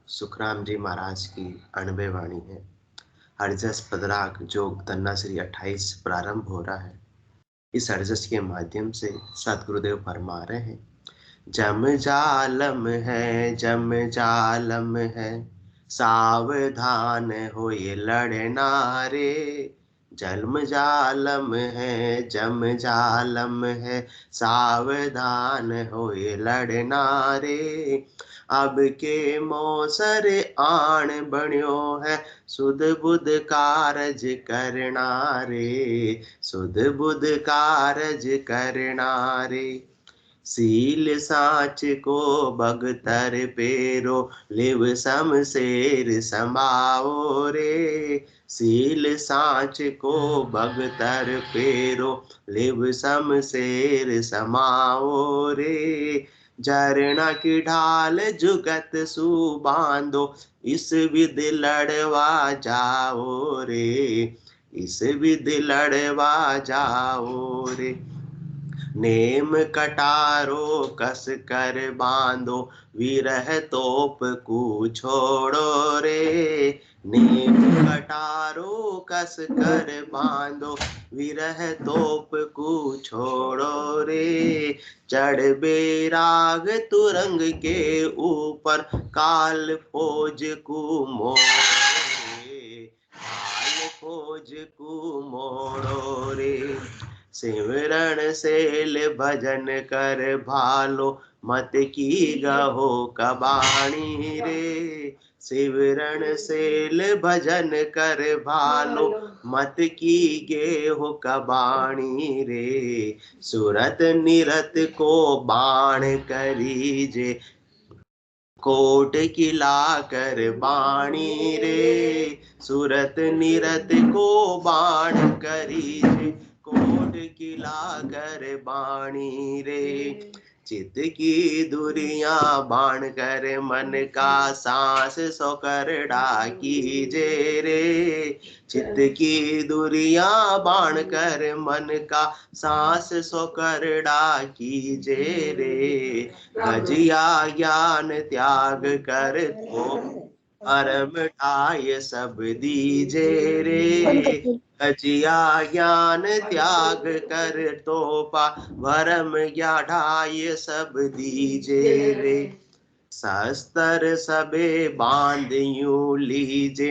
सुखराम जी महाराज की अणबे वाणी है। हरजस पदराग जोग तन्ना श्री 28 प्रारंभ हो रहा है। इस हरजस के माध्यम से सतगुरुदेव फरमा रहे हैं, जम जालम है, जम जालम है, सावधान हो ये लड़ना रे। जन्म जालम है, जम जालम है, सावधान हो ये लड़ना रे। अब के मोसर आण बण्यो है, सुध बुध कारज करना रे, सुध बुध कारज करना रे। सील साच को भगतर पेरो, लिव शमशेर समाओ रे। सील साच को भगतर पेरो, लिव शमशेर समाओ रे। झरना की ढाल जुगत सु बांधो, इस विधि लड़वा जाओ रे, इस विधि लड़वा जाओ रे। नेम कटारो कस कर बांधो, विरह तोप कू छोड़ो रे। नेम कटारो कस कर बांधो, विरह तोप कू छोड़ो रे। चढ़ बेराग तुरंग के ऊपर, काल फौज कू मोड़ो रे, काल फौज कू मोड़ो रे। सिमरन सेल भजन कर भालो, मत की गहो कबाणी रे। सिमरन सेल भजन कर भालो, मत की गे हो कबाणी रे। सुरत निरत को बाण करीजे, कोट किला कर बाणी रे। सुरत निरत को बाण करीजे, कोट किला कर बाणी रे। चित की दुरिया बाण कर मन का, सांस सो कर डाकीजे रे। चित की दुरिया बाण कर मन का, सांस सो कर डाकीजे रे। गजिया ज्ञान त्याग कर तो, अरम ठाय सब दीजे रे। गजिया ज्ञान त्याग कर तोपा, भरम ज्ञा ढाय सब दीजे रे। शस्त्र सबे बांध यूं लीजे,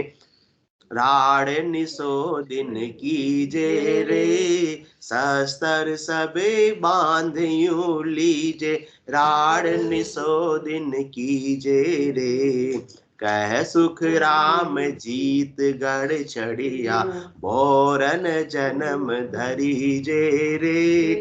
राड़ निसो दिन कीजे रे। शस्त्र सबे बांध यूं लीजे, राड़ निसो दिन कीजे रे। कह सुख राम जीत गढ़ चढ़िया, बोरन जन्म धरीजे रे।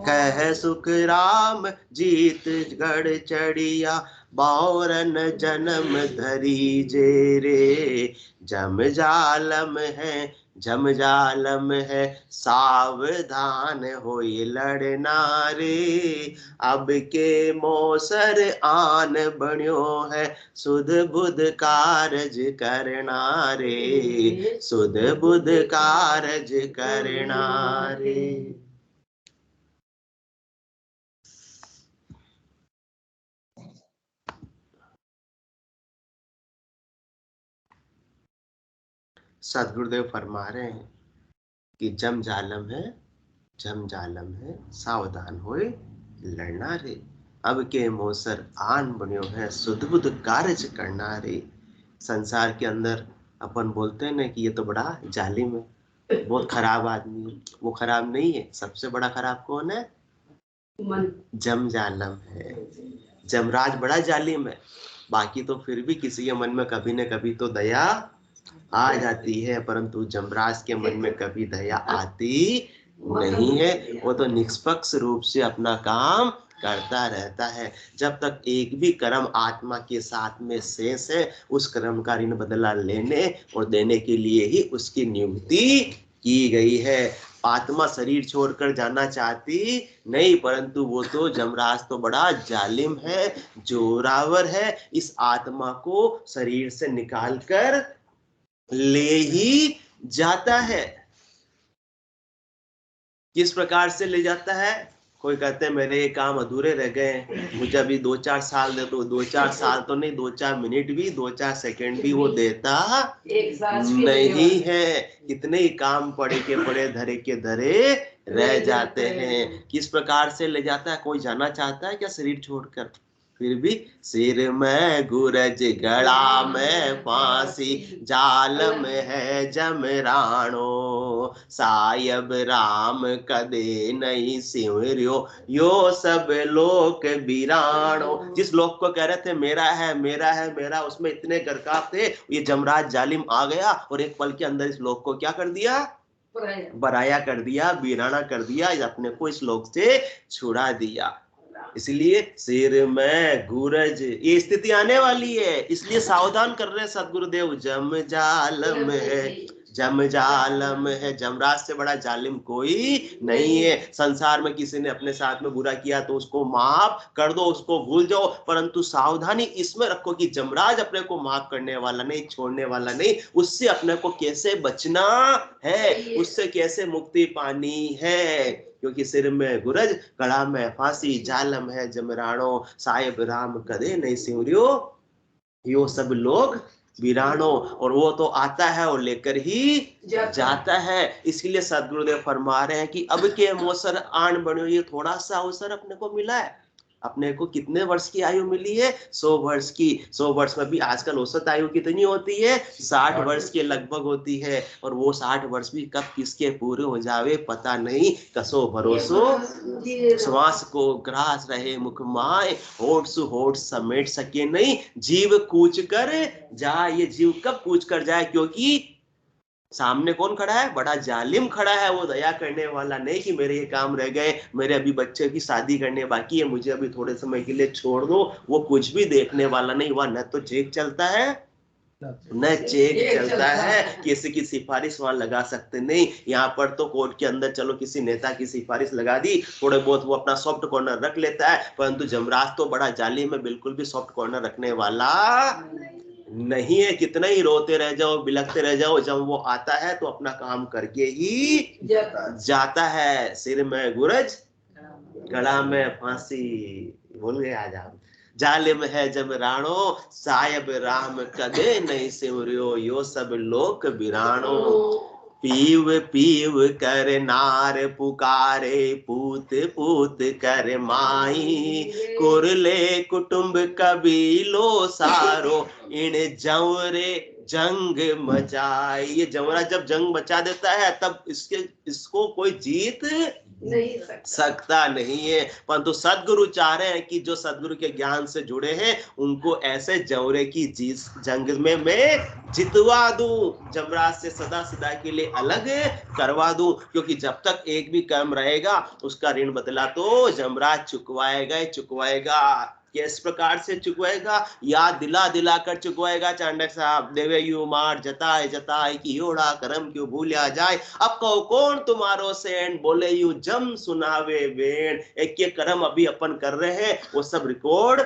कह सुख राम जीत गढ़ चढ़िया, बोरन जन्म धरीजे रे। जम जालम है, जम जालम है, सावधान हो ये लड़ना रे। अब के मोसर आन बण्यो है, सुध बुध कारज करना रे, सुध बुध कारज करना रे। सदगुरुदेव फरमा रहे हैं कि जम जालम है, जम जालम है, सावधान होए लड़ना रे। अब के मोसर आन बन्यो है, सुध बुध कारज करना रे। संसार के अंदर अपन बोलते हैं ना कि ये तो बड़ा जालिम है, बहुत खराब आदमी है। वो खराब नहीं है, सबसे बड़ा खराब कौन है? जम जालम है। जमराज बड़ा जालिम है, बाकी तो फिर भी किसी के मन में कभी न कभी तो दया आ जाती है, परंतु जमराज के मन में कभी दया आती नहीं है। वो तो निष्पक्ष रूप से अपना काम करता रहता है। जब तक एक भी कर्म आत्मा के साथ में शेष है, उस कर्म का ऋण बदला लेने और देने के लिए ही उसकी नियुक्ति की गई है। आत्मा शरीर छोड़कर जाना चाहती नहीं, परंतु वो तो जमराज तो बड़ा जालिम है, जोरावर है। इस आत्मा को शरीर से निकालकर ले ही जाता है। किस प्रकार से ले जाता है? कोई कहते हैं मेरे ये काम अधूरे रह गए, मुझे अभी 2-4 साल दे दो। 2-4 साल तो नहीं, 2-4 मिनट भी, 2-4 सेकंड भी वो देता नहीं है। कितने ही काम पड़े के पड़े, धरे के धरे रह जाते हैं। किस प्रकार से ले जाता है? कोई जाना चाहता है क्या शरीर छोड़कर? फिर भी सिर में गुरज गला में फांसी, जाल में है जमराणो, सायब राम कदे नहीं सिमरियो, यो सब लोक बिराणो। जिस लोक को कह रहे थे मेरा है मेरा है मेरा, उसमें इतने गरकाव थे, ये जमराज जालिम आ गया और एक पल के अंदर इस लोक को क्या कर दिया? बराया कर दिया, वीराना कर दिया, अपने को इस लोक से छुड़ा दिया। इसलिए सिर में गुरज, ये स्थिति आने वाली है, इसलिए सावधान कर रहे हैं सदगुरुदेव। जम जालम है, जम जालम है, जमराज से बड़ा जालिम कोई नहीं है। संसार में किसी ने अपने साथ में बुरा किया तो उसको माफ कर दो, उसको भूल जाओ, परंतु सावधानी इसमें रखो कि जमराज अपने को माफ करने वाला नहीं, छोड़ने वाला नहीं। उससे अपने को कैसे बचना है, उससे कैसे मुक्ति पानी है, क्योंकि सिर में गुरज गला में फांसी, जालम है जमराणो, साहिब राम कदे नहीं सिमरियो, यो सब लोग वीरानो। और वो तो आता है और लेकर ही जाता है। इसलिए सदगुरुदेव फरमा रहे हैं कि अब के मोसर आन बनो, ये थोड़ा सा अवसर अपने को मिला है। अपने को कितने वर्ष की आयु मिली है? 100 वर्ष की। 100 वर्ष में भी आजकल औसत आयु कितनी होती है? 60 वर्ष के लगभग होती है। और वो 60 वर्ष भी कब किसके पूरे हो जावे पता नहीं। कसो भरोसो श्वास को ग्रास रहे मुख माय, होठ सु होठ समेट सके नहीं, जीव कूच कर जाए। ये जीव कब कूच कर जाए? क्योंकि सामने कौन खड़ा है? बड़ा जालिम खड़ा है। वो दया करने वाला नहीं कि मेरे ये काम रह गए, मेरे अभी बच्चे की शादी करने बाकी है, मुझे अभी थोड़े समय के लिए छोड़ दो। वो कुछ भी देखने वाला नहीं। वह न तो चेक चलता है न चेक चलता है, किसी की सिफारिश वहां लगा सकते नहीं। यहाँ पर तो कोर्ट के अंदर चलो किसी नेता की सिफारिश लगा दी, थोड़े बहुत वो अपना सॉफ्ट कॉर्नर रख लेता है, परंतु जमराज तो बड़ा जालिम है, बिल्कुल भी सॉफ्ट कॉर्नर रखने वाला नहीं है। कितना ही रोते रह जाओ, बिलखते रह जाओ, जब वो आता है तो अपना काम करके ही जाता है। सिर में गुरज गला में फांसी, भूल गए आज आप। जालिम है जमराणो, साहिब राम कदे नहीं सिमरियो, यो सब लोक बिराणो। पीव पीव कर नार पुकारे, पूत पूत कर माई, कुरले कुटुंब कबीलो सारो, इन जंवरे जंग मचाई। ये जंवरा जब जंग मचा देता है तब इसको कोई जीत नहीं सकता नहीं है। परंतु सदगुरु चाह रहे हैं कि जो सदगुरु के ज्ञान से जुड़े हैं उनको ऐसे जंवरे की जंग में मैं जितवा दूं, जमराज से सदा सदा के लिए अलग करवा दूं। क्योंकि जब तक एक भी कर्म रहेगा उसका ऋण बदला तो जमराज चुकवाएगा चुकवाएगा। किस प्रकार से चुकवाएगा? याद दिला दिला कर चुकवाएगा। चांडक साहब देवे यू मार जताए जताए कि योड़ा कर्म क्यों भूलिया जाए, अब कहो कौन तुम्हारो सेन, बोले यू जम सुनावे वेण। एक ये कर्म अभी अपन कर रहे हैं, वो सब रिकॉर्ड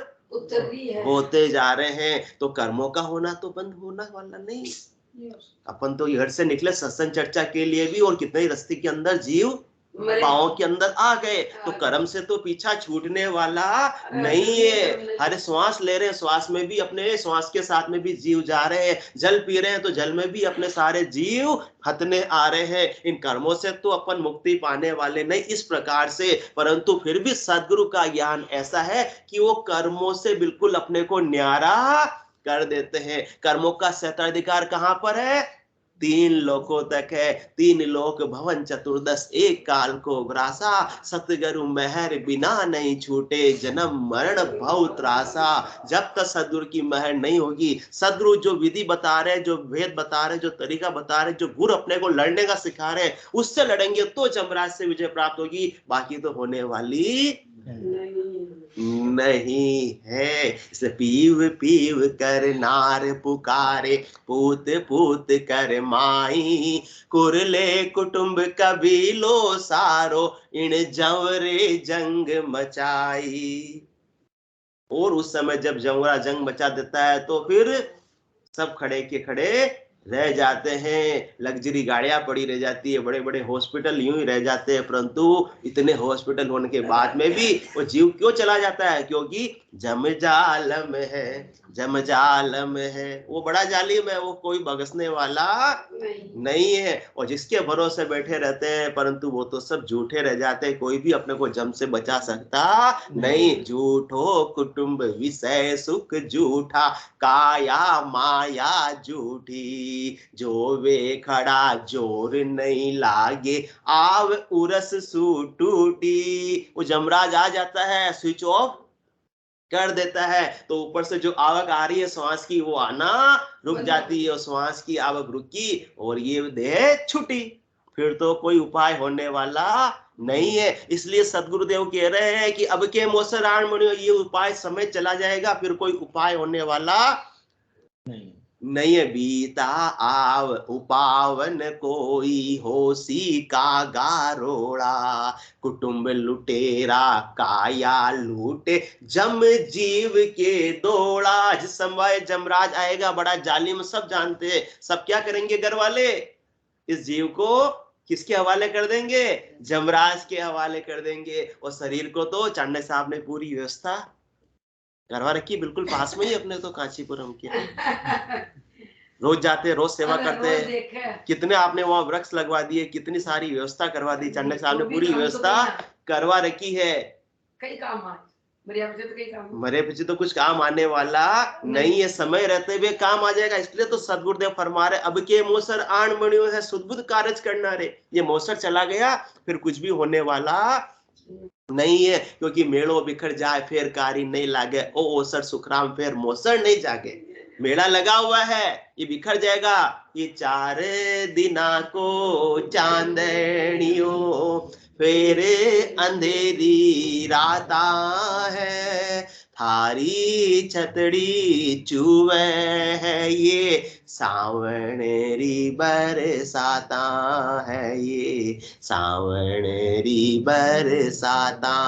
होते जा रहे हैं। तो कर्मों का होना तो बंद होना वाला नहीं। अपन तो घर से निकले सत्संग चर्चा के लिए भी, और कितने रस्ते के अंदर जीव पाँव के अंदर आ गए, तो कर्म से तो पीछा छूटने वाला नहीं है। हर श्वास ले रहे हैं, श्वास में भी अपने श्वास के साथ में भी जीव जा रहे हैं, जल पी रहे हैं तो जल में भी अपने सारे जीव हथने आ रहे हैं। इन कर्मों से तो अपन मुक्ति पाने वाले नहीं इस प्रकार से, परंतु फिर भी सदगुरु का ज्ञान ऐसा है कि वो कर्मों से बिल्कुल अपने को न्यारा कर देते हैं। कर्मों का क्षेत्राधिकार कहां पर है? 3 लोकों तक है। 3 लोक भवन चतुर्दश एक काल को ग्रासा, सतगुरु मेहर बिना नहीं छूटे, जन्म मरण भव त्रासा। जब तक सदगुरु की मेहर नहीं होगी, सदगुरु जो विधि बता रहे, जो भेद बता रहे, जो तरीका बता रहे, जो गुरु अपने को लड़ने का सिखा रहे, उससे लड़ेंगे तो जमराज से विजय प्राप्त होगी, बाकी तो होने वाली नहीं है। इसलिए पीव पीव कर नार पुकारे, पूत पूत कर माई, कुरले कुटुंब कबीलो सारो, इन जंवरे जंग मचाई। और उस समय जब जंवरा जंग मचा देता है तो फिर सब खड़े के खड़े रह जाते हैं, लग्जरी गाड़ियां पड़ी रह जाती है, बड़े बड़े हॉस्पिटल यूं ही रह जाते हैं, परंतु इतने हॉस्पिटल होने के बाद में भी वो जीव क्यों चला जाता है? क्योंकि जमजालम है, जमजालम है, वो बड़ा जालिम है, वो कोई बगसने वाला नहीं है। और जिसके भरोसे बैठे रहते हैं, परंतु वो तो सब झूठे रह जाते हैं, कोई भी अपने को जम से बचा सकता नहीं। झूठो कुटुंब विषय सुख झूठा, काया माया झूठी, जो वे खड़ा जोर नहीं लागे, आव उरस सू टूटी। वो जमराज आ जाता है, स्विच ऑफ कर देता है, तो ऊपर से जो आवक आ रही है श्वास की, वो आना रुक जाती है, और श्वास की आवक रुकी और ये देह छुटी, फिर तो कोई उपाय होने वाला नहीं है। इसलिए सदगुरुदेव कह रहे हैं कि अब के मोसर आण मणियो, ये उपाय समय चला जाएगा, फिर कोई उपाय होने वाला नहीं है। बीता आव उपावन कोई, होसी का गारोड़ा, कुटुंब लुटेरा काया लूटे, जम जीव के दौड़ा। जिस समय जमराज आएगा, बड़ा जालिम, सब जानते हैं, सब क्या करेंगे घर वाले? इस जीव को किसके हवाले कर देंगे? जमराज के हवाले कर देंगे। और शरीर को तो चांडक साहब ने पूरी व्यवस्था करवा रखी, बिल्कुल पास में ही अपने तो कांचीपुरम के, रोज जाते, रोज सेवा करते। कितने आपने वहां वृक्ष लगवा दिए, कितनी सारी व्यवस्था करवा दी, चांडक साहब ने पूरी व्यवस्था करवा रखी है। कई काम मरे पीछे तो कुछ काम आने वाला नहीं है, समय रहते हुए काम आ जाएगा। इसलिए तो सदगुरुदेव फरमा रहे, अब के मोसर आण मणियो है, सुदबुद कार्य करना रे। ये मोसर चला गया, फिर कुछ भी होने वाला नहीं है, क्योंकि मेड़ो बिखर जाए फिर कारी नहीं लागे, ओ ओसर सुखराम फिर मोसर नहीं जागे। मेला लगा हुआ है, ये बिखर जाएगा। ये 4 दिना को चांदनियो, फिर अंधेरी राता है, थारी छतड़ी चुवे है, ये सावणेरी बरसाता है, ये सावणेरी बरसाता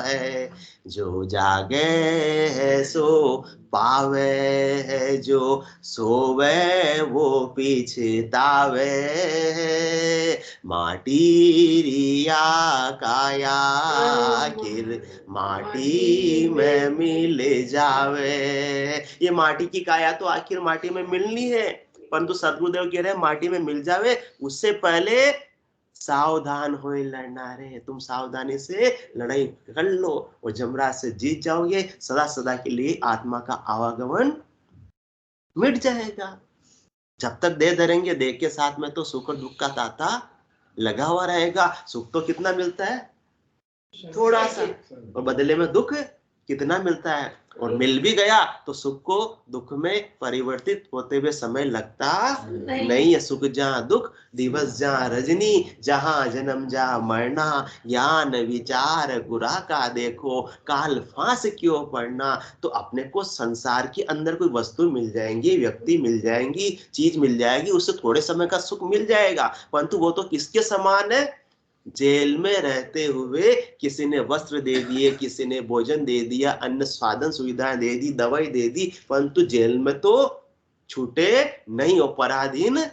है। जो जागे है सो पावे है, जो सोवे वो पीछतावे, माटी रिया काया आखिर माटी में मिल जावे। ये माटी की काया तो आखिर माटी में मिलनी है, परंतु सदगुरुदेव कह रहे हैं माटी में मिल जावे, उससे पहले सावधान हो लड़ना रे। तुम सावधानी से लड़ाई कर लो और जमराज से जीत जाओगे, सदा सदा के लिए आत्मा का आवागमन मिट जाएगा। जब तक दे धरेंगे, देह के साथ में तो सुख और दुख का ताता लगा हुआ रहेगा। सुख तो कितना मिलता है? थोड़ा सा, और बदले में दुख कितना मिलता है? और मिल भी गया तो सुख को दुख में परिवर्तित होते हुए समय लगता नहीं है। सुख जहाँ दुख दिवस जहाँ रजनी, जहाँ जन्म जहाँ मरना, ज्ञान विचार गुरा का देखो, काल फांस क्यों पड़ना। तो अपने को संसार के अंदर कोई वस्तु मिल जाएंगी, व्यक्ति मिल जाएंगी, चीज मिल जाएगी, उससे थोड़े समय का सुख मिल जाएगा, परंतु वो तो किसके समान है? जेल में रहते हुए किसी ने वस्त्र दे दिए, किसी ने भोजन दे दिया, अन्य साधन सुविधाएं दे दी, दवाई दे दी, परंतु जेल में तो छूटे नहीं हो। पराधीन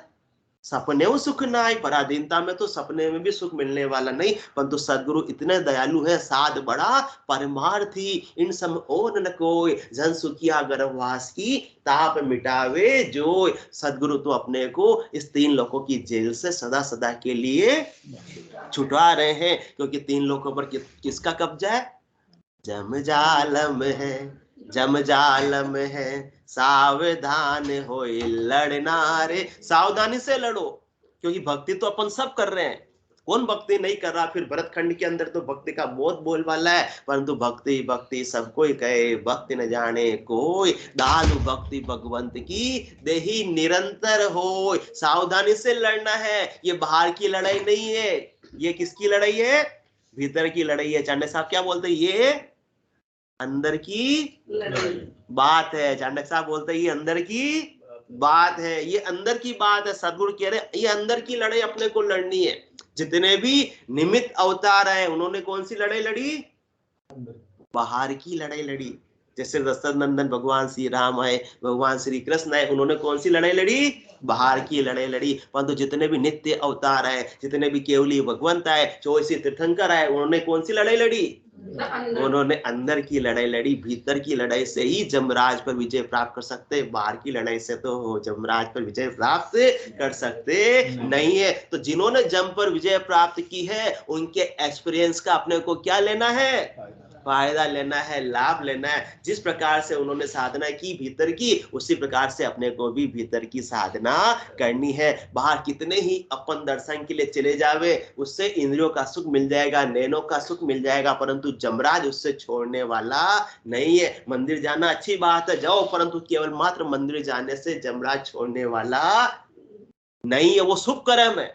सपने वो सुख ना आई, पराधीनता में तो सपने में भी सुख मिलने वाला नहीं। परंतु सदगुरु इतने दयालु है, साध बड़ा परमार्थी, इन सम और न कोई, जन सुखिया गर्भवास की ताप मिटावे जो। सदगुरु तो अपने को इस 3 लोकों की जेल से सदा सदा के लिए छुटवा रहे हैं, क्योंकि 3 लोकों पर किसका कब्जा है? जमजालम है, जमजालम है, सावधान हो लड़ना रे। सावधानी से लड़ो, क्योंकि भक्ति तो अपन सब कर रहे हैं, कौन भक्ति नहीं कर रहा? फिर भरत खंड के अंदर तो भक्ति का बहुत बोलबाला है, परंतु भक्ति भक्ति सब कोई कहे, भक्ति न जाने कोई, दानु भक्ति भगवंत की देही निरंतर हो। सावधानी से लड़ना है, ये बाहर की लड़ाई नहीं है, ये किसकी लड़ाई है? भीतर की लड़ाई है। चांडक साहब क्या बोलते हैं? ये अंदर की बात है। चांडक साहब बोलते हैं ये अंदर की बात है, ये अंदर की बात है। सदगुरु कह रहे ये अंदर की लड़ाई अपने को लड़नी है। जितने भी निमित्त अवतार है, उन्होंने कौन सी लड़ाई लड़ी? बाहर की लड़ाई लड़ी। जैसे दशरथ नंदन भगवान श्री राम है, भगवान श्री कृष्ण है, उन्होंने कौन सी लड़ाई लड़ी? बाहर की लड़ाई लड़ी। परंतु जितने भी नित्य अवतार है, जितने भी केवली भगवंत है, 24 तीर्थंकर है, उन्होंने कौन सी लड़ाई लड़ी? उन्होंने अंदर की लड़ाई लड़ी। भीतर की लड़ाई से ही जमराज पर विजय प्राप्त कर सकते, बाहर की लड़ाई से तो जमराज पर विजय प्राप्त कर सकते नहीं है। तो जिन्होंने जम पर विजय प्राप्त की है, उनके एक्सपीरियंस का अपने को क्या लेना है? फायदा लेना है, लाभ लेना है। जिस प्रकार से उन्होंने साधना की भीतर की, उसी प्रकार से अपने को भी भीतर की साधना करनी है। बाहर कितने ही अपन दर्शन के लिए चले जावे, उससे इंद्रियों का सुख मिल जाएगा, नैनों का सुख मिल जाएगा, परंतु जमराज उससे छोड़ने वाला नहीं है। मंदिर जाना अच्छी बात है, जाओ, परंतु केवल मात्र मंदिर जाने से जमराज छोड़ने वाला नहीं है। वो शुभ कर्म है,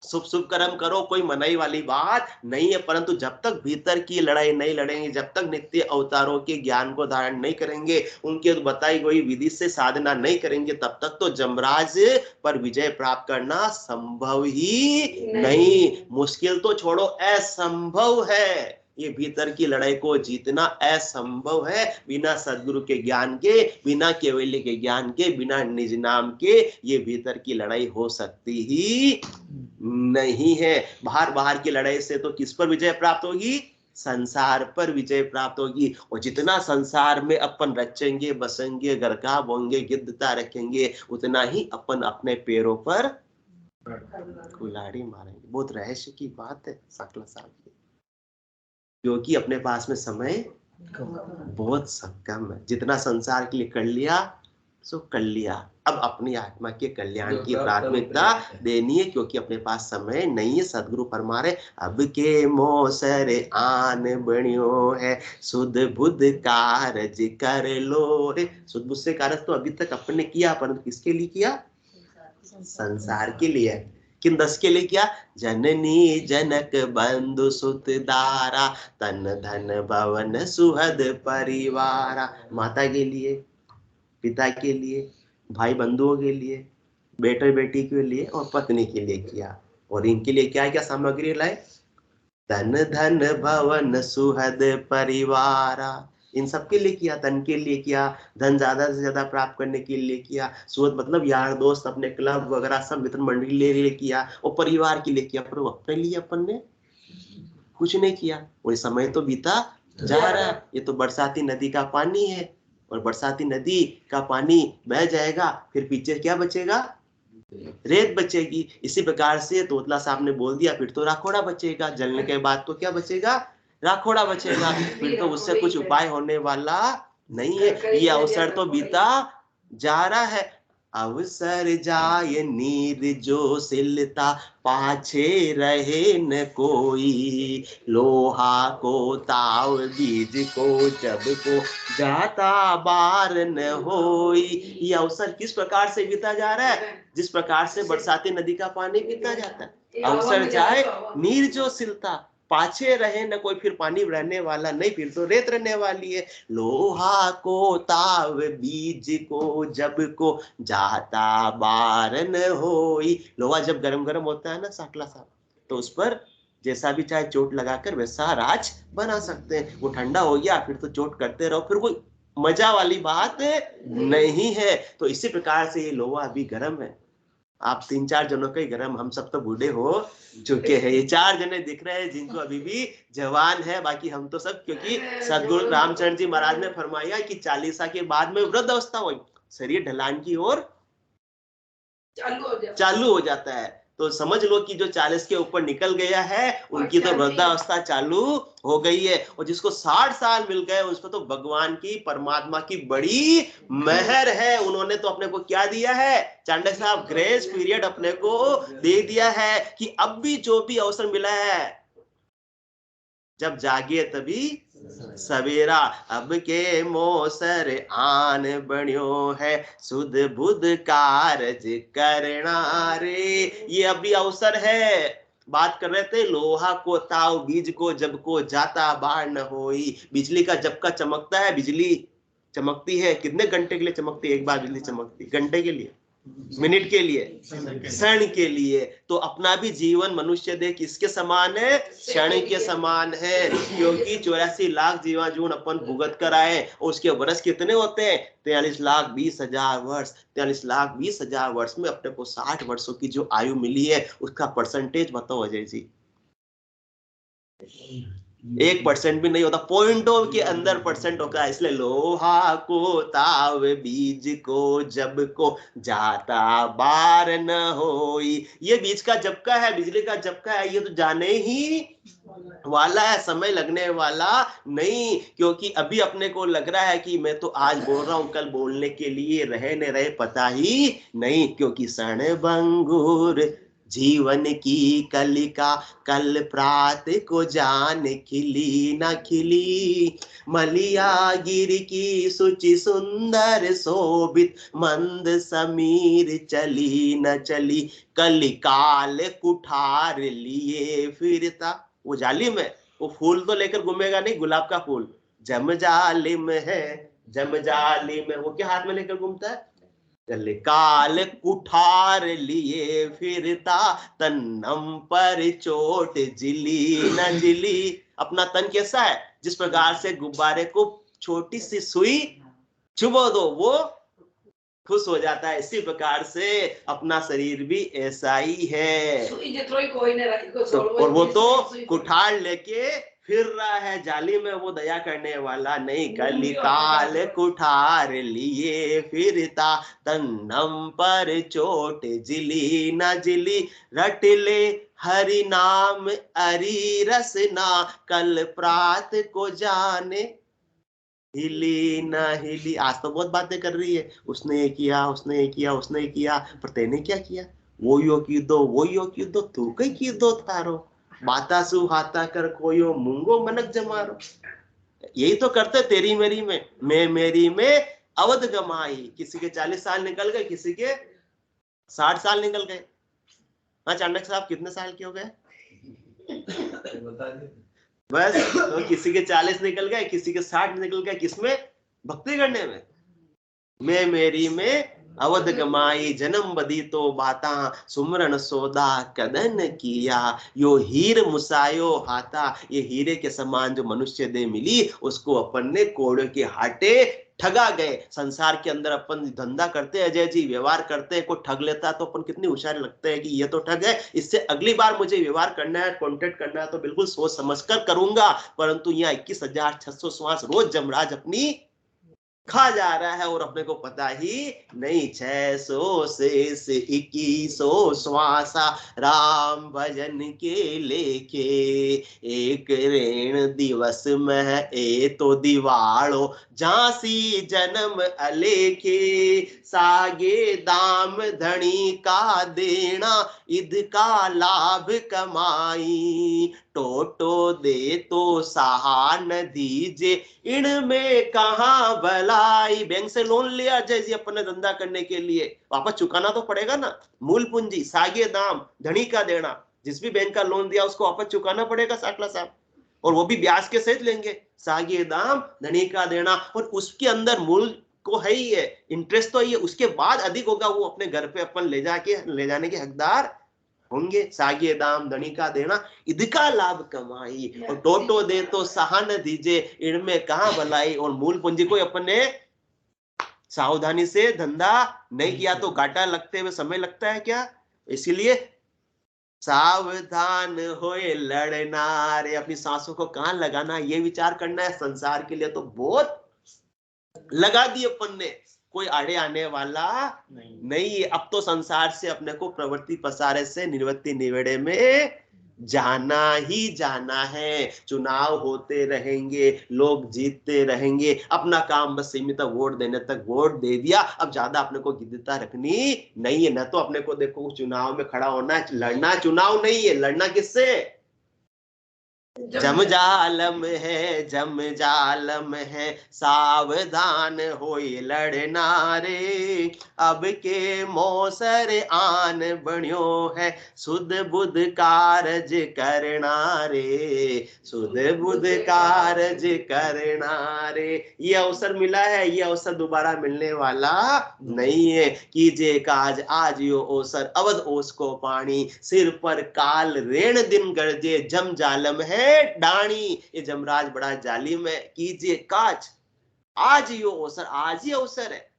शुभ शुभ कर्म करो, कोई मनाई वाली बात नहीं है। परंतु जब तक भीतर की लड़ाई नहीं लड़ेंगे, जब तक नित्य अवतारों के ज्ञान को धारण नहीं करेंगे, उनके बताई गई विधि से साधना नहीं करेंगे, तब तक तो जमराज पर विजय प्राप्त करना संभव ही नहीं। मुश्किल तो छोड़ो, असंभव है। ये भीतर की लड़ाई को जीतना असंभव है। बिना सदगुरु के ज्ञान के, बिना केवल्य के ज्ञान के, बिना निज नाम के ये भीतर की लड़ाई हो सकती ही नहीं है। बाहर की लड़ाई से तो किस पर विजय प्राप्त होगी? संसार पर विजय प्राप्त होगी। और जितना संसार में अपन रचेंगे बसेंगे, गरका बोंगे, गिद्धता रखेंगे, उतना ही अपन अपने पैरों पर कुल्हाड़ी मारेंगे। बहुत रहस्य की बात है सकला साहब की, क्योंकि अपने पास में समय बहुत कम है। जितना संसार के लिए कर लिया सो कर लिया, अब अपनी आत्मा के कल्याण की प्राथमिकता देनी है, क्योंकि अपने पास समय नहीं है। सदगुरु फरमा रहे, अब के मोसर आन बनियो है, सुध बुध कारज कर लो रे। सुध बुध से कारज तो अभी तक अपने किया, परंतु किसके लिए किया? संसार के लिए। किन 10 के लिए किया? जननी जनक बंधु सुत दारा, तन धन भवन सुहद परिवारा। माता के लिए, पिता के लिए, भाई बंधुओं के लिए, बेटे बेटी के लिए और पत्नी के लिए किया। और इनके लिए क्या क्या सामग्री लाए? धन धन भवन सुहद परिवारा। इन सबके लिए किया। धन के लिए किया, धन ज्यादा से ज्यादा प्राप्त करने के लिए किया। सुहद मतलब यार दोस्त, अपने क्लब वगैरह सब मित्र मंडली ले लिए किया। और परिवार के लिए किया, पर अपने लिए अपन ने कुछ नहीं किया। और समय तो बीता जा रहा है। ये तो बरसाती नदी का पानी है, और बरसाती नदी का पानी बह जाएगा, फिर पीछे क्या बचेगा? रेत बचेगी। इसी प्रकार से तोतला साहब ने बोल दिया, फिर तो राखोड़ा बचेगा। जलने के बाद तो क्या बचेगा? राखोड़ा बचेगा। फिर तो उससे कुछ उपाय होने वाला नहीं है। ये अवसर तो बीता जा रहा है। अवसर जाय नीर जो सिलता, पाछे रहे न कोई, लोहा को ताव बीज को जब को जाता बार न होई। ये अवसर किस प्रकार से बीता जा रहा है? जिस प्रकार से बरसाती नदी का पानी बीता जाता है। अवसर जाए नीर जो सिलता, पाछे रहे न कोई, फिर पानी रहने वाला नहीं, फिर तो रेत रहने वाली है। लोहा को ताव बीज को जब को जाता बार न होई। लोहा जब गरम गरम होता है ना साकला साहब, तो उस पर जैसा भी चाहे चोट लगाकर वैसा राज बना सकते हैं। वो ठंडा हो गया, फिर तो चोट करते रहो, फिर कोई मजा वाली बात नहीं है। तो इसी प्रकार से ये लोहा अभी गर्म है। आप 3-4 जनों का ही गर्म, हम सब तो बूढ़े हो चुके हैं। ये 4 जने दिख रहे हैं जिनको अभी भी जवान है, बाकी हम तो सब, क्योंकि सदगुरु रामचंद्र जी महाराज ने फरमाया कि 40 के बाद में वृद्ध अवस्था हो, शरीर ढलान की ओर चालू हो जाता है। तो समझ लो कि जो 40 के ऊपर निकल गया है, उनकी तो वृद्धावस्था चालू हो गई है। और जिसको 60 साल मिल गए, उसको तो भगवान की, परमात्मा की बड़ी मेहर है। उन्होंने तो अपने को क्या दिया है? चांडक साहब, ग्रेस पीरियड अपने को दे दिया है कि अब भी जो भी अवसर मिला है, जब जागे तभी सवेरा। अब के मोसर आन बनियो है, सुध बुध कारज करना रे। ये अभी अवसर है। बात कर रहे थे, लोहा को ताव बीज को जब को जाता बाढ़ न होई। बिजली का जब का चमकता है, बिजली चमकती है, कितने घंटे के लिए चमकती है? एक बार बिजली चमकती घंटे के लिए, मिनट के लिए, क्षण के लिए। तो अपना भी जीवन मनुष्य देह किसके समान है? क्षण के समान है, क्योंकि 84 लाख जीवाणु अपन भुगत कर आए। और उसके वर्ष कितने होते हैं? 43,20,000 वर्ष। 43,20,000 वर्ष में अपने को 60 वर्षों की जो आयु मिली है, उसका परसेंटेज बताओ अजय जी। 1% भी नहीं होता, पॉइंटों के अंदर परसेंट होता है। इसलिए लोहा को ताव बीज को जब को जाता बार न होई। ये बीज का जबका है, बिजली का जबका है, ये तो जाने ही वाला है, समय लगने वाला नहीं। क्योंकि अभी अपने को लग रहा है कि मैं तो आज बोल रहा हूं, कल बोलने के लिए रहे न रहे पता ही नहीं। क्योंकि क्षण भंगुर जीवन की कलिका, कल प्रात को जान खिली न खिली। मलिया गिर की सुचि सुंदर शोभित, मंद समीर चली न चली। कलिकाल कुठार लिए फिरता। वो जालिम है, वो फूल तो लेकर घूमेगा नहीं, गुलाब का फूल। जम जालिम है, जम जालिम है, वो क्या हाथ में लेकर घूमता है? काल कुठार लिए फिरता, तन्नम पर चोट जिली न जिली। अपना तन कैसा है? जिस प्रकार से गुब्बारे को छोटी सी सुई चुभो दो वो खुश हो जाता है, इसी प्रकार से अपना शरीर भी ऐसा ही है। तो, और वो तो कुठार लेके फिर रहा है, जाली में वो दया करने वाला नहीं। कलिकाल कुठार लिए फिरता, तन्नम पर चोट जिली न जिली। रट ले हरि नाम अरी रसना, कल प्रात को जाने हिली ना हिली। आज तो बहुत बातें कर रही है, उसने ये किया, उसने ये किया, उसने ये किया, पर तेने क्या किया? वो यो की दो, वो यो की दो, तू कई की दो थारो। बाता सु हाथा कर कोयो मुंगो मनक जमारो। यही तो करते तेरी मेरी में, मैं मेरी में अवध गमाई। किसी के 40 साल निकल गए, किसी के 60 साल निकल गए। हाँ चाणक्य साहब कितने साल के हो गए? बस तो किसी के 40 निकल गए, किसी के 60 निकल गए, किसमें? भक्ति करने में। मैं मेरी में अवध गमाई, जन्म बदी तो बाता, सुमरन सोदा कदन किया। यो हीर मुसायो हाथा। ये हीरे के समान जो मनुष्य दे मिली, उसको अपन ने कोड़े के हाटे ठगा गए। संसार के अंदर अपन धंधा करते हैं अजय जी, व्यवहार करते हैं, कोई ठग लेता है तो अपन कितनी होशियार लगते हैं कि ये तो ठग है, इससे अगली बार मुझे व्यवहार करना है, कॉन्टेक्ट करना है तो बिल्कुल सोच समझकर करूंगा। परंतु यहाँ 21,600 श्वास रोज जमराज अपनी खा जा रहा है और अपने को पता ही नहीं। 600 से 2100 श्वासा, राम भजन के लेके। एक ऋण दिवस में ए तो दिवाड़ो, झांसी जन्म अलेखे। सागे दाम धनी का देना, इद का लाभ कमाई। टोटो दे तो सहा न दीजे, इनमें कहां भलाई। बैंक से लोन लिया जय जी अपने धंधा करने के लिए, वापस चुकाना तो पड़ेगा ना। मूल पूंजी, सागे दाम धनी का देना। जिस भी बैंक का लोन दिया उसको वापस चुकाना पड़ेगा साकला साहब, और वो भी ब्याज के सहित लेंगे। सागे दाम धनी का देना, और उसके अंदर मूल को है ही है, इंटरेस्ट तो है, उसके बाद अधिक होगा वो अपने घर पे अपन ले जाने के हकदार होंगे। सागे दाम धनी का देना, इदका लाभ कमाई। और टोटो दे तो सहान दीजे, इनमें कहां भलाई। और मूल पूंजी को अपने सावधानी से धंधा नहीं किया तो घाटा लगते हुए समय लगता है क्या? इसीलिए सावधान होए लड़ना रे। अपनी सांसों को कहां लगाना ये विचार करना है। संसार के लिए तो बहुत लगा दी अपन ने, कोई आड़े आने वाला नहीं है। अब तो संसार से अपने को प्रवृत्ति पसारे से निवृत्ति निवेड़े में जाना ही जाना है। चुनाव होते रहेंगे, लोग जीतते रहेंगे, अपना काम बस सीमित वोट देने तक वोट दे दिया। अब ज्यादा अपने को गिद्धता रखनी नहीं है। न तो अपने को देखो चुनाव में खड़ा होना है, लड़ना। चुनाव नहीं है, लड़ना किससे? जम जालम है सावधान होई लड़ना रे, अब के मोसर आन बण्यो है सुध बुध कारज करना रे, सुध बुध कारज करना रे। ये अवसर मिला है, ये अवसर दोबारा मिलने वाला नहीं है। कीजिए काज आज यो अवसर अवध ओस को पानी, सिर पर काल रेण दिन गर्जे जम जालम है डाणी। ये जमराज बड़ा जालिम है। कीजिए काज आज यो अवसर, आज ही अवसर है।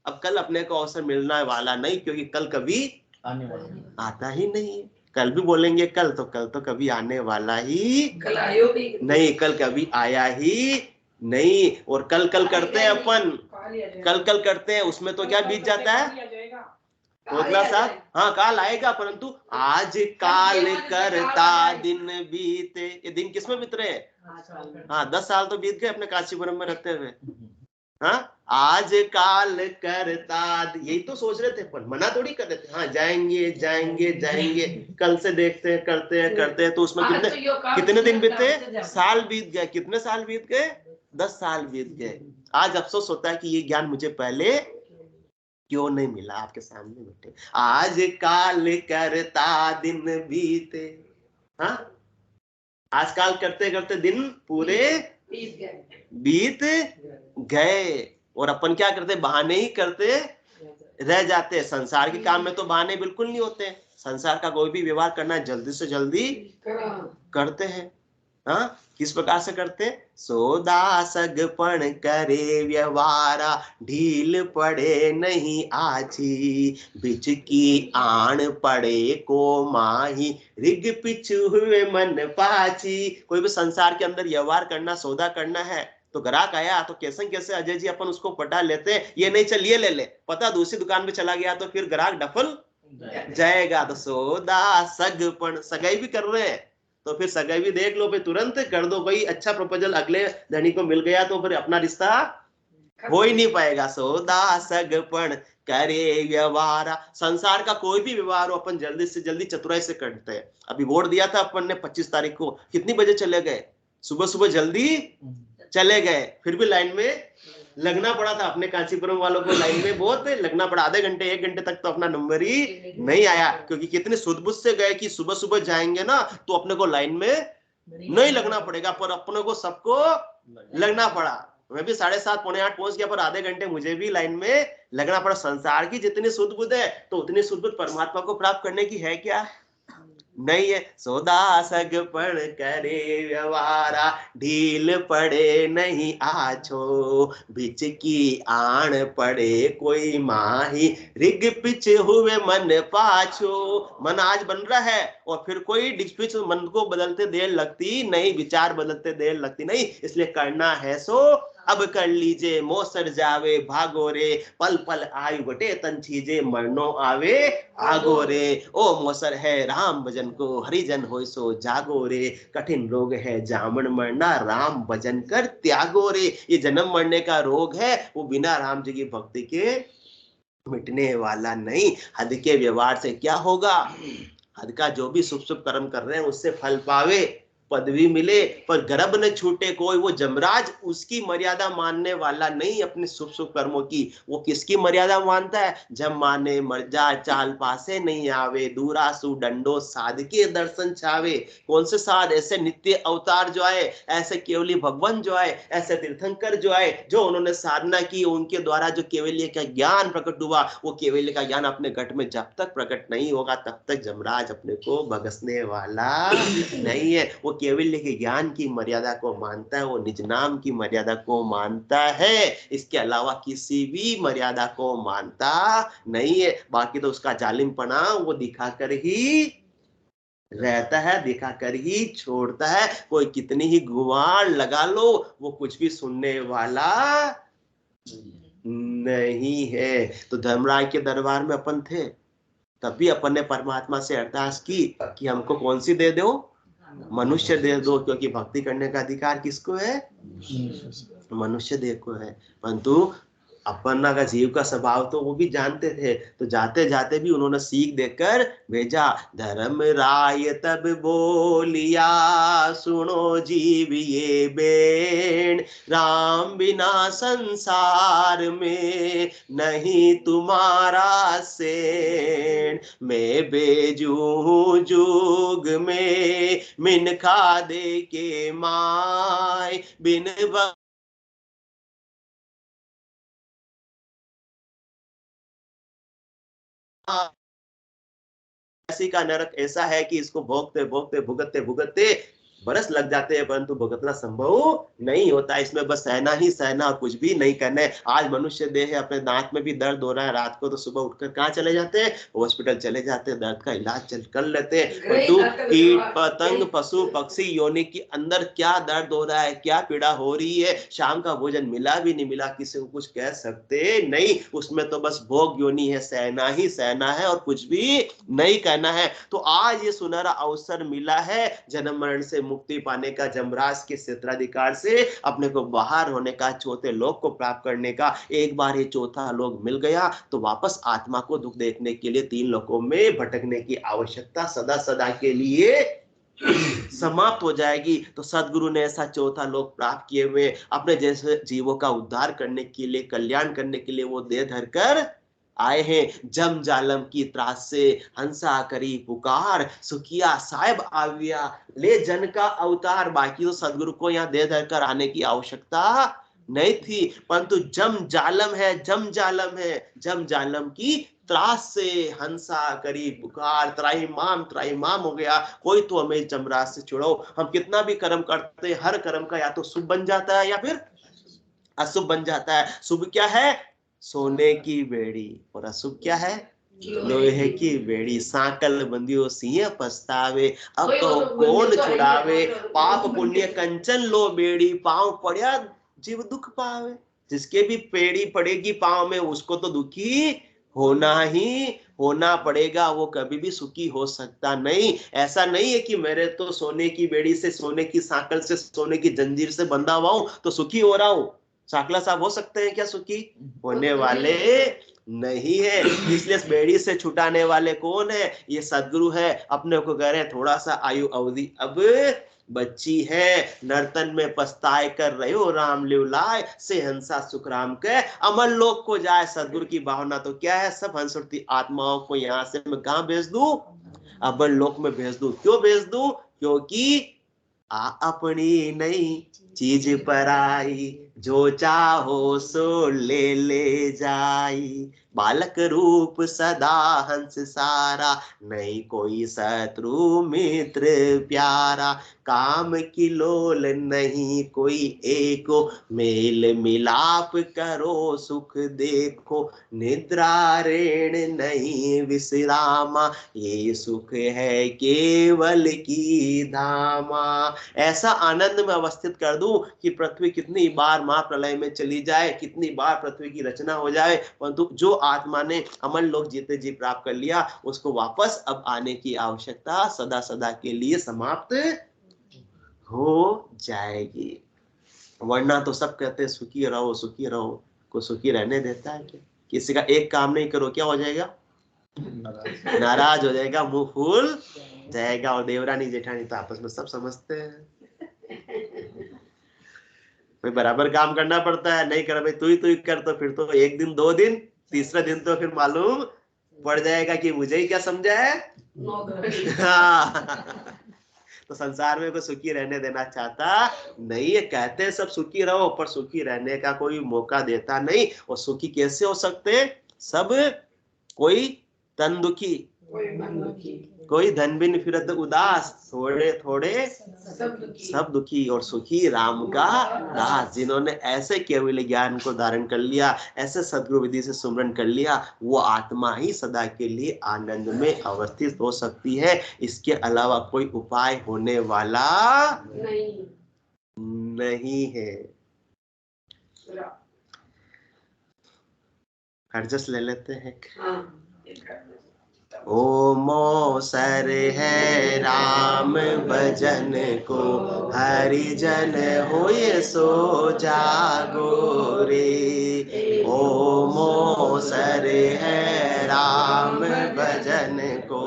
अब कल अपने को अवसर मिलने वाला नहीं, क्योंकि कल कभी आने वाला आता ही नहीं है। कल भी बोलेंगे कल तो कभी आने वाला ही कल आयो भी नहीं, कल कभी आया ही नहीं। और कल करते हैं अपन, कल करते हैं, उसमें तो क्या बीत जाता है कोतला साहब। हाँ काल आएगा, परंतु आज काल करता दिन बीते। ये दिन किसमें बीत रहे हैं? हाँ 10 साल तो बीत गए अपने कांचीपुरम में रहते हुए। हाँ आज काल करता, यही तो सोच रहे थे अपन, मना थोड़ी कर रहे थे। हाँ जाएंगे जाएंगे जाएंगे, कल से देखते हैं करते हैं तो उसमें कितने दिन बीते? साल बीत गए। कितने साल बीत गए? 10 साल बीत गए। आज अफसोस होता है कि ये ज्ञान मुझे पहले क्यों नहीं मिला। आपके सामने बैठे, आज काल करता दिन बीते। हाँ आज काल करते करते दिन पूरे बीत गए। और अपन क्या करते? बहाने ही करते रह जाते हैं। संसार के काम में तो बहाने बिल्कुल नहीं होते। संसार का कोई भी व्यवहार करना जल्दी से जल्दी करते हैं। हाँ किस प्रकार से करते? सोदा सगपण करे व्यवहारा, ढील पड़े नहीं आछी, बिच की आण पड़े को माही, रिग पिछु हुए मन पाची। कोई भी संसार के अंदर व्यवहार करना, सौदा करना है, तो ग्राहक आया तो कैसे अजय जी अपन उसको पटा लेते हैं। ये नहीं चल ये ले ले, पता दूसरी दुकान पे चला गया तो फिर ग्राहक डफल जाएगा। तो सौदा सगपण, सगाई भी कर रहे हैं तो फिर सगाई भी देख लो भाई, तुरंत कर दो भाई। अच्छा प्रपोजल अगले धनी को मिल गया तो फिर अपना रिश्ता हो ही नहीं पाएगा। सौदा सगपण करे व्यवहारा, संसार का कोई भी व्यवहार हो अपन जल्दी से जल्दी चतुराई से करते हैं। अभी वोट दिया था अपन ने 25 तारीख को, कितनी बजे चले गए? सुबह जल्दी चले गए, फिर भी लाइन में लगना पड़ा था। अपने कांचीपुरम वालों को लाइन में बहुत लगना पड़ा, आधे घंटे 1 घंटे तक तो अपना नंबर ही नहीं आया, क्योंकि कितने सुध-बुध से गए कि सुबह जाएंगे ना तो अपने को लाइन में नहीं लगना पड़ेगा, पर अपने को सबको लगना पड़ा। मैं भी 7:30 पौने 8 पहुंच गया, पर आधे घंटे मुझे भी लाइन में लगना पड़ा। संसार की जितनी सुध-बुध है तो उतनी सुध-बुध परमात्मा को प्राप्त करने की है क्या? नहीं है। सौदा सगपण करे व्यवहारा, ढील पड़े नहीं आछो, बिच की आण पड़े कोई माही, रिग पिच हुए मन पाछो। मन आज बन रहा है और फिर कोई डिग पिच मन को बदलते देर लगती नहीं, विचार बदलते देर लगती नहीं। इसलिए करना है सो अब कर लीजिए, मोसर जावे भागो रे, पल पल आयु बटे तन छीजे, मरनो आवे आगो रे। ओ मोसर है राम भजन को, हरिजन होय सो जागो रे, कठिन रोग है जामन मरना, राम भजन कर त्यागो रे। ये जन्म मरने का रोग है, वो बिना राम जी की भक्ति के मिटने वाला नहीं। हद के व्यवहार से क्या होगा? हद का जो भी शुभ कर्म कर रहे हैं उससे फल पावे, पदवी मिले, पर गर्भ न छूटे कोई। वो जमराज उसकी मर्यादा मानने वाला नहीं, अपने शुभ कर्मों की। वो किसकी मर्यादा मानता है? जब माने मर जा चाल पासे नहीं आवे, दूरा सु डंडो साध के दर्शन छावे। कौन से साध? ऐसे नित्य अवतार जो आए, ऐसे केवली भगवान जो आए, ऐसे तीर्थंकर जो आए, जो उन्होंने साधना की, उनके द्वारा जो केवल्य का ज्ञान प्रकट हुआ, वो केवल्य का ज्ञान अपने घट में जब तक प्रकट नहीं होगा तब तक जमराज अपने को भगसने वाला नहीं है। वो केवल्य के ज्ञान की मर्यादा को मानता है, वो निज नाम की मर्यादा को मानता है, इसके अलावा किसी भी मर्यादा को मानता नहीं है। बाकी तो उसका जालिमपना वो दिखाकर ही रहता है, दिखाकर ही छोड़ता है। कोई कितनी ही गुहार लगा लो, वो कुछ भी सुनने वाला नहीं है। तो धर्मराज के दरबार में अपन थे, तब भी अपन ने परमात्मा से अरदास की कि हमको कौन सी दे दो? मनुष्य दे दो, क्योंकि भक्ति करने का अधिकार किसको है? मनुष्य देह को है। परंतु अपना का जीव का स्वभाव तो वो भी जानते थे, तो जाते जाते भी उन्होंने सीख देकर भेजा। धर्म राय तब बोलिया सुनो जीव ये बेन, राम बिना संसार में नहीं तुम्हारा सेन। मैं बेजू हूँ जुग में मिनखा दे के माय, बिन ऐसी का नरक ऐसा है कि इसको भोगते भोगते भुगतते भुगतते बरस लग जाते हैं, परंतु भुगतना संभव नहीं होता। इसमें बस सहना ही सहना और कुछ भी नहीं करना है। आज मनुष्य देह है, अपने दांत में भी दर्द हो रहा है रात को, तो सुबह उठकर कहाँ चले जाते हैं? हॉस्पिटल चले जाते हैं, दर्द का इलाज कर लेते हैं। परंतु कीट पतंग पशु पक्षी योनि के अंदर क्या दर्द हो रहा है, क्या पीड़ा हो रही है, शाम का भोजन मिला भी नहीं मिला, किसी को कुछ कह सकते नहीं। उसमें तो बस भोग योनि है, सहना ही सहना है और कुछ भी नहीं कहना है। तो आज ये सुनहरा अवसर मिला है जन्म मरण से मुक्ति पाने का, जमराज के क्षेत्राधिकार से अपने को बाहर होने का, चौथे लोक को प्राप्त करने का। एक बार ये चौथा लोक मिल गया तो वापस आत्मा को दुख देखने के लिए तीन लोकों में भटकने की आवश्यकता सदा सदा के लिए समाप्त हो जाएगी। तो सदगुरु ने ऐसा चौथा लोक प्राप्त किए हुए अपने जैसे जीवों का उद्धार करने के लिए, कल्याण करने के लिए वो देह धरकर आए हैं। जम जालम की त्रास से हंसा करी पुकार, सुखिया साहेब आविया ले जन का अवतार। बाकी तो सदगुरु को यहाँ देह धरकर आने की आवश्यकता नहीं थी, परंतु जम जालम है, जम जालम है, जम जालम की त्रास से हंसा करी पुकार, त्राहिमाम हो गया। कोई तो हमें जमराज से छुड़ाओ। हम कितना भी कर्म करते हैं, हर कर्म का या तो शुभ बन जाता है या फिर अशुभ बन जाता है। शुभ क्या है? सोने की बेड़ी, और अशुभ क्या है? लोहे की बेड़ी। सांकल बंदियो सिंह पछतावे, अब तो कौन छुड़ावे। पाप पुण्य कंचन लो बेड़ी, पांव पड़या जीव दुख पावे। जिसके भी बेड़ी पड़ेगी पांव में, उसको तो दुखी होना ही होना पड़ेगा। वो कभी भी सुखी हो सकता नहीं। ऐसा नहीं है कि मेरे तो सोने की बेड़ी से, सोने की सांकल से, सोने की जंजीर से बंधा हुआ हूं तो सुखी हो रहा हूं। साकला साहब हो सकते हैं क्या सुखी? होने वाले नहीं है। इसलिए बेड़ी से छुटाने वाले कौन है? ये सदगुरु है। अपने को कह रहे हैं थोड़ा सा आयु अवधि अब बच्ची है, नर्तन में पछताए कर रहे हो राम लिवलाय, से हंसा सुख राम के अमर लोक को जाए। सदगुरु की भावना तो क्या है? सब हंसुरती आत्माओं को यहाँ से मैं कहां भेज दूं? अमर लोक में भेज दूं। क्यों भेज दूं? क्योंकि अपनी नई चीज पर आई, जो चाहो सो ले जाई। बालक रूप सदा हंस सारा, नहीं कोई शत्रु मित्र प्यारा। काम की लोल नहीं कोई एको, मेल मिलाप करो सुख देखो। निद्रा ऋण नहीं विश्रामा, ये सुख है केवल की धामा। ऐसा आनंद में अवस्थित कर दूं कि पृथ्वी कितनी बार महाप्रलय में चली जाए, कितनी बार पृथ्वी की रचना हो जाए, परंतु जो आत्मा ने अमर लोक जीते जी प्राप्त कर लिया, उसको वापस अब आने की आवश्यकता सदा सदा के लिए समाप्त हो जाएगी। वरना तो सब कहते हैं सुखी रहो सुखी रहो, को सुखी रहने देता है क्या? किसी का एक काम नहीं करो क्या हो जाएगा? नाराज हो जाएगा, मुंह फूल जाएगा। और देवरानी जेठानी तो आपस में सब समझते हैं, भाई बराबर काम करना पड़ता है। नहीं कर भाई तू ही कर, तो फिर तो एक दिन दो दिन, तीसरा दिन तो फिर मालूम पड़ जाएगा कि मुझे ही क्या समझा है। तो संसार में कोई सुखी रहने देना चाहता नहीं है। कहते हैं सब सुखी रहो, पर सुखी रहने का कोई मौका देता नहीं। और सुखी कैसे हो सकते? सब कोई तन दुखी, कोई धन बिन फिरत उदास, थोड़े थोड़े सब दुखी, और सुखी राम का दास। जिन्होंने ऐसे केवल ज्ञान को धारण कर लिया, ऐसे सदगुरु विधि से सुमरन कर लिया, वो आत्मा ही सदा के लिए आनंद में अवस्थित हो सकती है। इसके अलावा कोई उपाय होने वाला नहीं है। हरजस ले लेते हैं। ओ मोसर है राम भजन को, हरिजन होए सो जागो रे। मोसर है राम भजन को,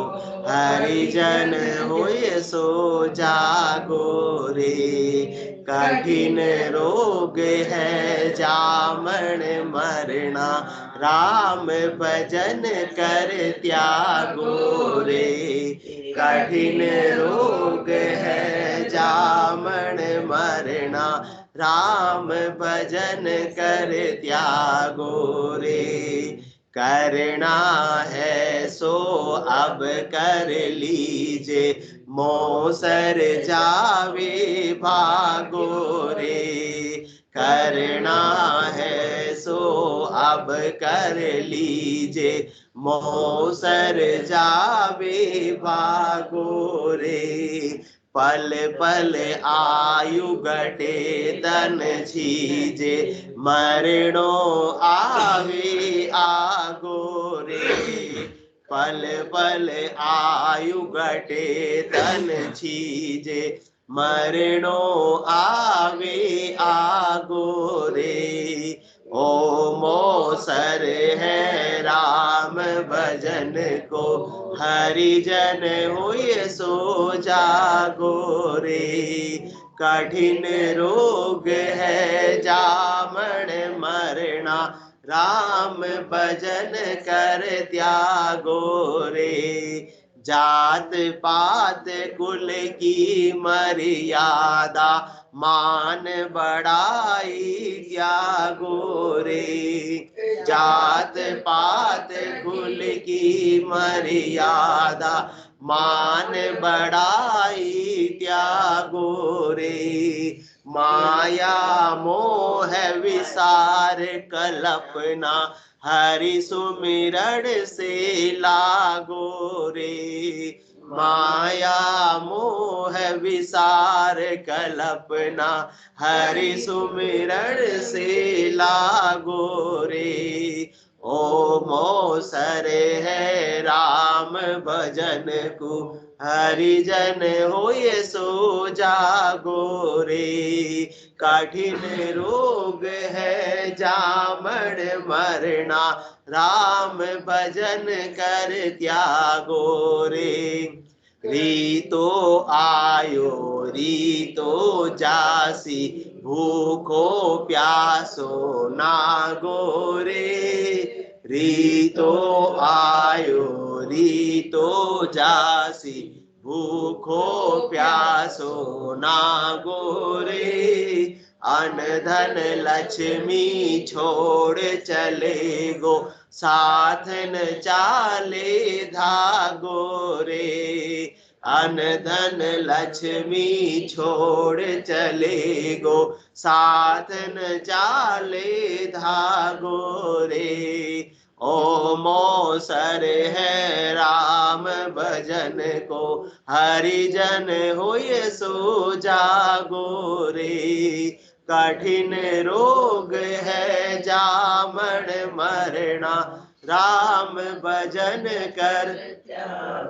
हरिजन होय सो जागो रे। कठिन रोग है जामन मरना, राम भजन कर त्यागो रे। कठिन रोग है जामन मरना, राम भजन कर त्यागो रे। करना है सो अब कर लीजे, मोसर जावे भागो रे। करना है सो अब कर लीजे, मोसर जावे भागो रे। पल पल आयु घटे तन छीजे, मरणो आवे आगो रे। पल पल आयु घटे तन छीजे, मरणो आवे आगो रे। ओ मोसर है राम भजन को, हरिजन हुए सो जागो रे। कठिन रोग है जामन मरना, राम भजन कर त्यागो रे। जात पात कुल की मर्यादा, मान बढ़ाई त्यागो रे। जात पात कुल की मर्यादा, मान बढ़ाई त्यागो रे। माया मोह विसार कल्पना, हरि सुमिरण से लागो रे। माया मोह विसार कल्पना, हरि सुमिरण से लागो रे। ओ मोसर है राम भजन को, हरिजन होय सो जागो रे। कठिन रोग है जामन मरना, राम भजन कर त्यागो रे। रीतो आयो रीतो जासी, भूखो प्यासो नागो रे। रीतो आयो रीतो जासी, भूखो प्यासो नागो रे। अन धन लक्ष्मी छोड़ चले गो, साथ न चाले धागो रे। अन धन लक्ष्मी छोड़ चले गो, साथ न चाले धागो रे। ओ मोसर है राम भजन को, हरिजन होय सो जागो रे। कठिन रोग है जामन मरना, राम भजन कर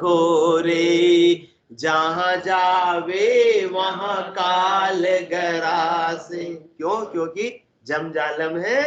गोरे। जहाँ जावे वहाँ काल गरासे, क्यों? क्योंकि जमजालम है,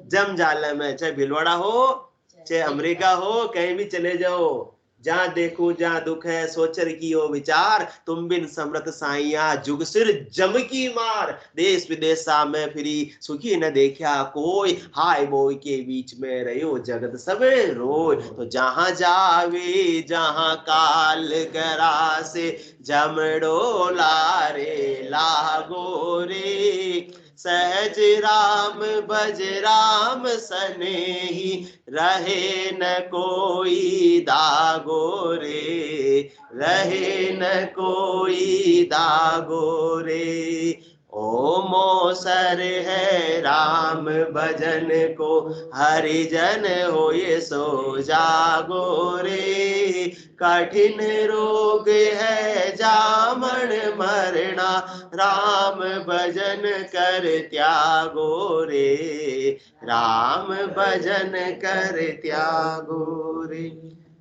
जमजालम है। चाहे भिलवाड़ा हो, चाहे अमेरिका हो, कहीं भी चले जाओ, जहाँ देखो जहाँ दुख है, सोचर की हो विचार, तुम बिन समरथ साइया जुग सिर जम की मार। देश विदेशा में फिरी सुखी न देखा कोई, हाय बोय के बीच में रहो जगत सब रोय। तो जहाँ जावे जहाँ काल गरासे, जमड़ो लारे लागो रे। सहज राम भज राम सनेही, रहे न कोई दागो रे। रहे न कोई दागो रे। ओ मोसर है राम भजन को, हरिजन होय सो जागो रे। कठिन रोग है जामन मरना, राम भजन कर त्यागो रे। राम भजन कर त्यागो रे।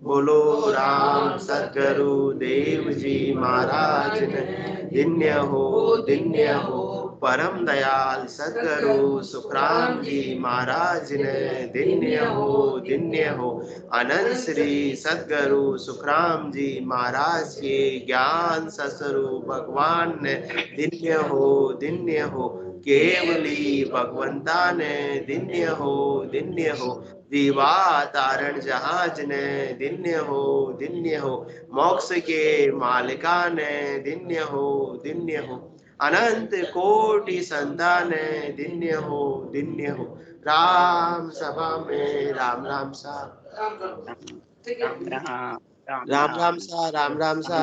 बोलो राम सतगुरु देव जी महाराज ने, धन्य हो परम दयाल सतगुरु सुखराम जी महाराज ने, धन्य हो अनंत श्री सतगुरु सुखराम जी महाराज के ज्ञान ससुरु भगवान ने, धन्य हो केवली भगवंता ने, धन्य हो विवा तारण जहाज ने, धन्य हो मोक्ष के मालिका ने, धन्य हो अनंत कोटि संतान ने, धन्य हो राम सभा में राम राम सा, राम राम राम राम सा, राम राम सा।